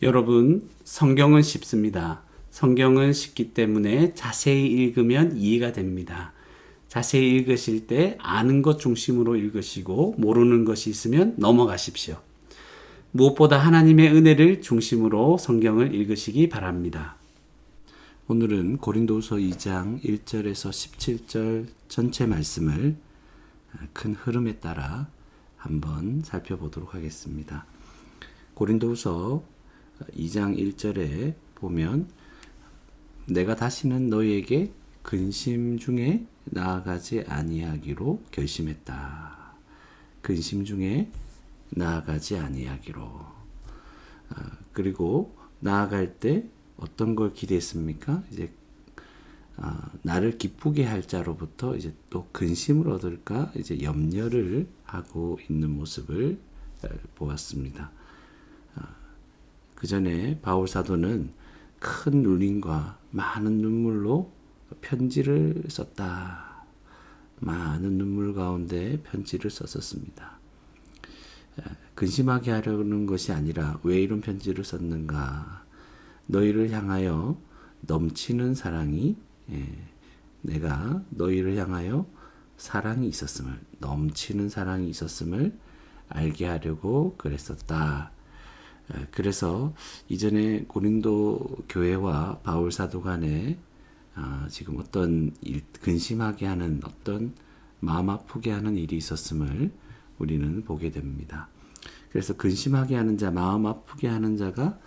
여러분, 성경은 쉽습니다. 성경은 쉽기 때문에 자세히 읽으면 이해가 됩니다. 자세히 읽으실 때 아는 것 중심으로 읽으시고 모르는 것이 있으면 넘어가십시오. 무엇보다 하나님의 은혜를 중심으로 성경을 읽으시기 바랍니다. 오늘은 고린도후서 2장 1절에서 17절 전체 말씀을 큰 흐름에 따라 한번 살펴보도록 하겠습니다. 고린도후서 2장 1절에 보면 내가 다시는 너희에게 근심 중에 나아가지 아니하기로 결심했다. 근심 중에 나아가지 아니하기로. 그리고 나아갈 때 어떤 걸 기대했습니까? 이제 나를 기쁘게 할 자로부터 이제 또 근심을 얻을까 이제 염려를 하고 있는 모습을 보았습니다. 그 전에 바울 사도는 큰 눌림과 많은 눈물로 편지를 썼다. 많은 눈물 가운데 편지를 썼었습니다. 근심하게 하려는 것이 아니라 왜 이런 편지를 썼는가? 너희를 향하여 넘치는 사랑이 내가 너희를 향하여 사랑이 있었음을 넘치는 사랑이 있었음을 알게 하려고 그랬었다. 그래서 이전에 고린도 교회와 바울 사도 간에 지금 어떤 근심하게 하는 어떤 마음 아프게 하는 일이 있었음을 우리는 보게 됩니다. 그래서 근심하게 하는 자, 마음 아프게 하는 자가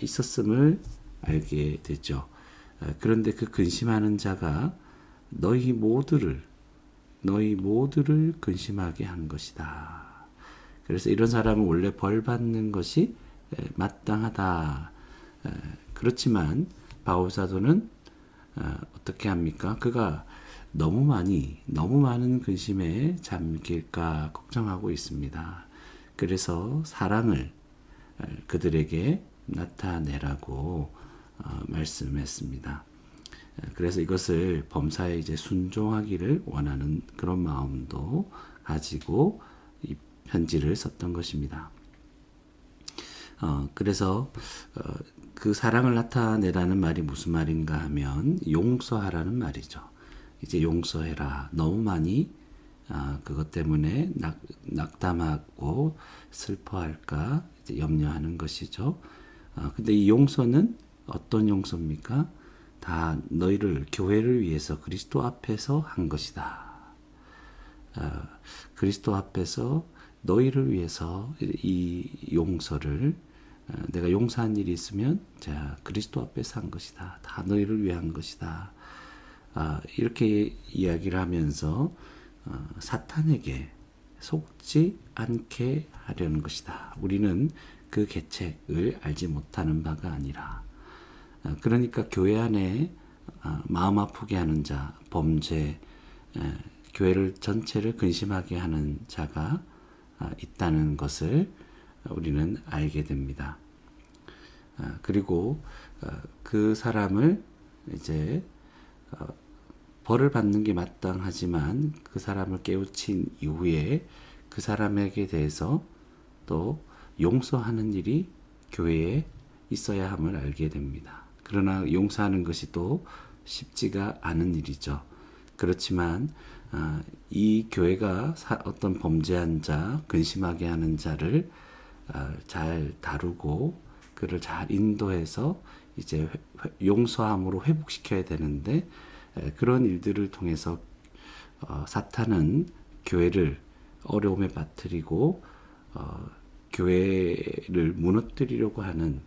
있었음을 알게 되죠. 그런데 그 근심하는 자가 너희 모두를 근심하게 한 것이다. 그래서 이런 사람은 원래 벌 받는 것이 마땅하다. 그렇지만 바울 사도는 어떻게 합니까? 그가 너무 많은 근심에 잠길까 걱정하고 있습니다. 그래서 사랑을 그들에게 나타내라고 말씀했습니다. 그래서 이것을 범사에 이제 순종하기를 원하는 그런 마음도 가지고 이 편지를 썼던 것입니다. 그래서 그 사랑을 나타내라는 말이 무슨 말인가 하면 용서하라는 말이죠. 이제 용서해라. 너무 많이 그것 때문에 낙담하고 슬퍼할까 이제 염려하는 것이죠. 근데 이 용서는 어떤 용서입니까? 다 너희를 교회를 위해서 그리스도 앞에서 한 것이다. 그리스도 앞에서 너희를 위해서 이 용서를 내가 용서한 일이 있으면 자 그리스도 앞에서 한 것이다. 다 너희를 위한 것이다. 이렇게 이야기를 하면서 사탄에게 속지 않게 하려는 것이다. 우리는 그 계책을 알지 못하는 바가 아니라 그러니까 교회 안에 마음 아프게 하는 자, 범죄, 교회를 전체를 근심하게 하는 자가 있다는 것을 우리는 알게 됩니다. 그리고 그 사람을 이제 벌을 받는 게 마땅하지만 그 사람을 깨우친 이후에 그 사람에게 대해서 또 용서하는 일이 교회에 있어야 함을 알게 됩니다. 그러나 용서하는 것이 또 쉽지가 않은 일이죠. 그렇지만 이 교회가 어떤 범죄한 자, 근심하게 하는 자를 잘 다루고 그를 잘 인도해서 이제 용서함으로 회복시켜야 되는데 그런 일들을 통해서 사탄은 교회를 어려움에 빠뜨리고 교회를 무너뜨리려고 하는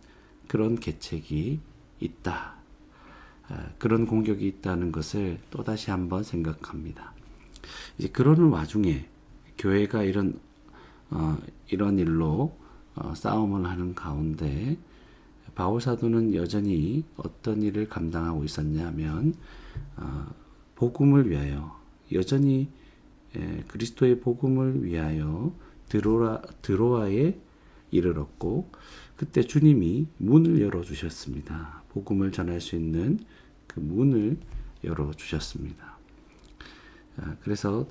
그런 계책이 있다. 그런 공격이 있다는 것을 또다시 한번 생각합니다. 이제 그러는 와중에 교회가 이런 일로 싸움을 하는 가운데 바울 사도는 여전히 어떤 일을 감당하고 있었냐면 복음을 위하여 여전히 그리스도의 복음을 위하여 드로아에 이르렀고 그때 주님이 문을 열어주셨습니다. 복음을 전할 수 있는 그 문을 열어주셨습니다. 그래서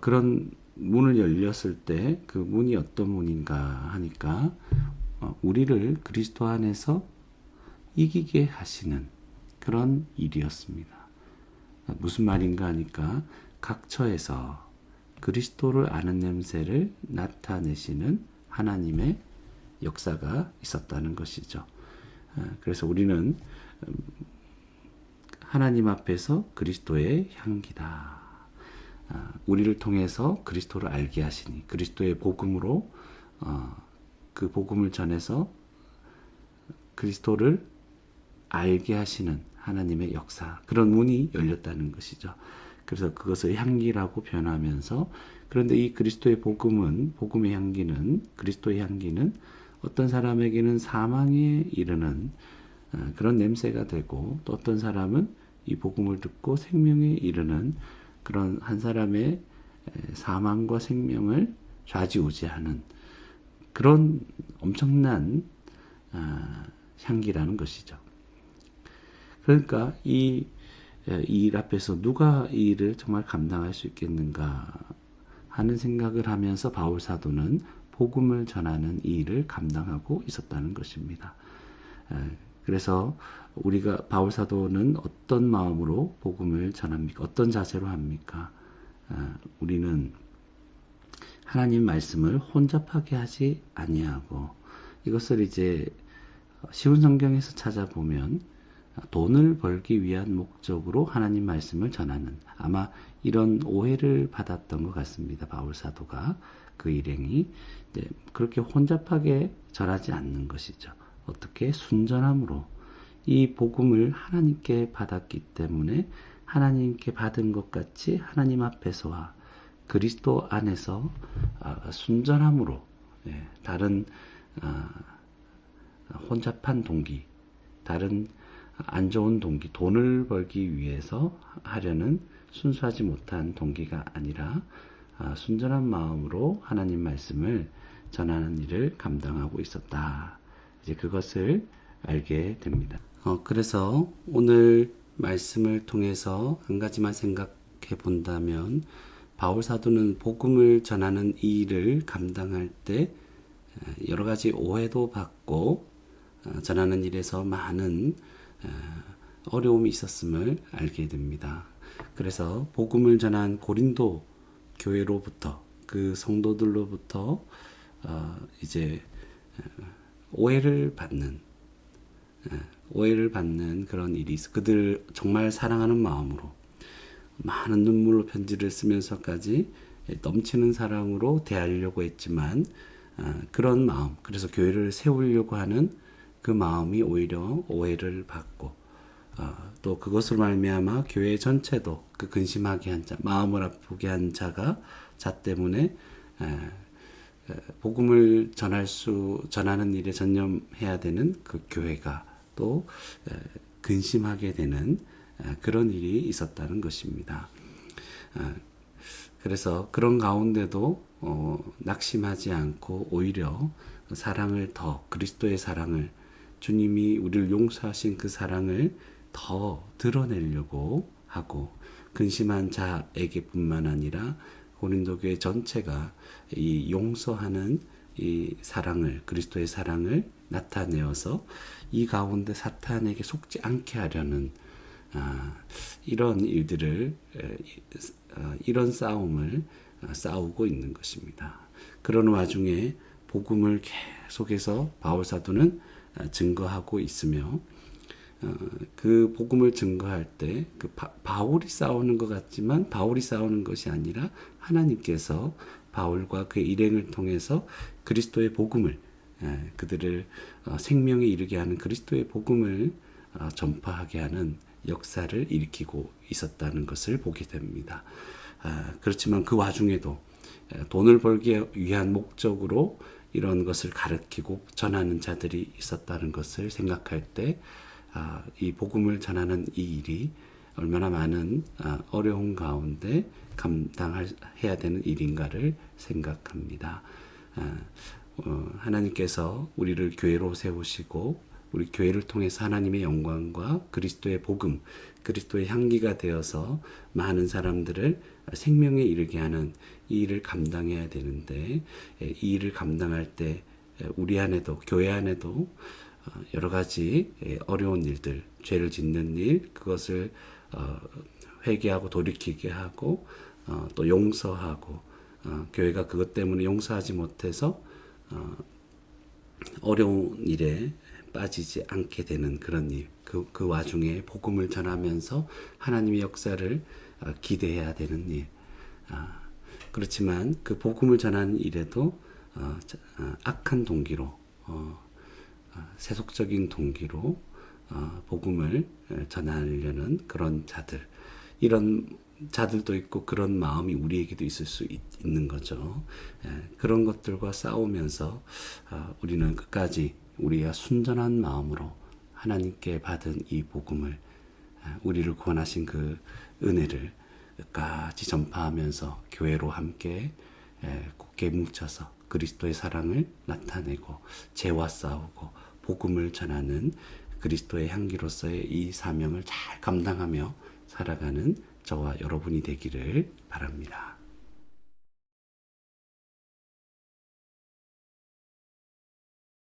그런 문을 열렸을 때 그 문이 어떤 문인가 하니까 우리를 그리스도 안에서 이기게 하시는 그런 일이었습니다. 무슨 말인가 하니까 각처에서 그리스도를 아는 냄새를 나타내시는 하나님의 역사가 있었다는 것이죠. 그래서 우리는 하나님 앞에서 그리스도의 향기다. 우리를 통해서 그리스도를 알게 하시니 그리스도의 복음으로 그 복음을 전해서 그리스도를 알게 하시는 하나님의 역사, 그런 문이 열렸다는 것이죠. 그래서 그것을 향기라고 표현하면서, 그런데 이 그리스도의 복음은, 복음의 향기는, 그리스도의 향기는 어떤 사람에게는 사망에 이르는 그런 냄새가 되고, 또 어떤 사람은 이 복음을 듣고 생명에 이르는 그런 한 사람의 사망과 생명을 좌지우지하는 그런 엄청난 향기라는 것이죠. 그러니까 이 일 앞에서 누가 이 일을 정말 감당할 수 있겠는가 하는 생각을 하면서 바울 사도는 복음을 전하는 이 일을 감당하고 있었다는 것입니다. 그래서 우리가 바울 사도는 어떤 마음으로 복음을 전합니까? 어떤 자세로 합니까? 우리는 하나님 말씀을 혼잡하게 하지 아니하고, 이것을 이제 쉬운 성경에서 찾아보면 돈을 벌기 위한 목적으로 하나님 말씀을 전하는, 아마 이런 오해를 받았던 것 같습니다. 바울 사도가 그 일행이 그렇게 혼잡하게 전하지 않는 것이죠. 어떻게? 순전함으로 이 복음을 하나님께 받았기 때문에 하나님께 받은 것 같이 하나님 앞에서와 그리스도 안에서 순전함으로, 다른 혼잡한 동기, 다른 안 좋은 동기, 돈을 벌기 위해서 하려는 순수하지 못한 동기가 아니라 순전한 마음으로 하나님 말씀을 전하는 일을 감당하고 있었다. 이제 그것을 알게 됩니다. 그래서 오늘 말씀을 통해서 한 가지만 생각해 본다면, 바울 사도는 복음을 전하는 이 일을 감당할 때 여러 가지 오해도 받고 전하는 일에서 많은 어려움이 있었음을 알게 됩니다. 그래서 복음을 전한 고린도 교회로부터, 그 성도들로부터 이제 오해를 받는 그런 일이 있어. 그들 정말 사랑하는 마음으로 많은 눈물로 편지를 쓰면서까지 넘치는 사랑으로 대하려고 했지만, 그런 마음, 그래서 교회를 세우려고 하는 그 마음이 오히려 오해를 받고, 또 그것으로 말미암아 교회 전체도 그 근심하게 한 자, 마음을 아프게 한 자 때문에 복음을 전하는 일에 전념해야 되는 그 교회가 또 근심하게 되는 그런 일이 있었다는 것입니다. 그래서 그런 가운데도 낙심하지 않고 오히려 사랑을 더, 그리스도의 사랑을, 주님이 우리를 용서하신 그 사랑을 더 드러내려고 하고, 근심한 자에게 뿐만 아니라 고린도 교회 전체가 이 용서하는 이 사랑을, 그리스도의 사랑을 나타내어서 이 가운데 사탄에게 속지 않게 하려는 이런 일들을, 이런 싸움을 싸우고 있는 것입니다. 그런 와중에 복음을 계속해서 바울 사도는 증거하고 있으며, 그 복음을 증거할 때 그 바울이 싸우는 것 같지만 바울이 싸우는 것이 아니라 하나님께서 바울과 그 일행을 통해서 그리스도의 복음을, 그들을 생명에 이르게 하는 그리스도의 복음을 전파하게 하는 역사를 일으키고 있었다는 것을 보게 됩니다. 그렇지만 그 와중에도 돈을 벌기 위한 목적으로 이런 것을 가르치고 전하는 자들이 있었다는 것을 생각할 때, 이 복음을 전하는 이 일이 얼마나 많은 어려운 가운데 감당해야 되는 일인가를 생각합니다. 하나님께서 우리를 교회로 세우시고 우리 교회를 통해서 하나님의 영광과 그리스도의 복음, 그리스도의 향기가 되어서 많은 사람들을 생명에 이르게 하는 이 일을 감당해야 되는데, 이 일을 감당할 때 우리 안에도 교회 안에도 여러 가지 어려운 일들, 죄를 짓는 일, 그것을 회개하고 돌이키게 하고 또 용서하고 교회가 그것 때문에 용서하지 못해서 어려운 일에 빠지지 않게 되는 그런 일, 그 와중에 복음을 전하면서 하나님의 역사를 기대해야 되는 일. 그렇지만 그 복음을 전하는 일에도 악한 동기로, 세속적인 동기로 복음을 전하려는 그런 자들, 이런 자들도 있고 그런 마음이 우리에게도 있을 수 있는 거죠. 그런 것들과 싸우면서 우리는 끝까지 우리가 순전한 마음으로 하나님께 받은 이 복음을, 우리를 구원하신 그 은혜를 끝까지 전파하면서 교회로 함께 굳게 뭉쳐서 그리스도의 사랑을 나타내고 죄와 싸우고 복음을 전하는 그리스도의 향기로서의 이 사명을 잘 감당하며 살아가는 저와 여러분이 되기를 바랍니다.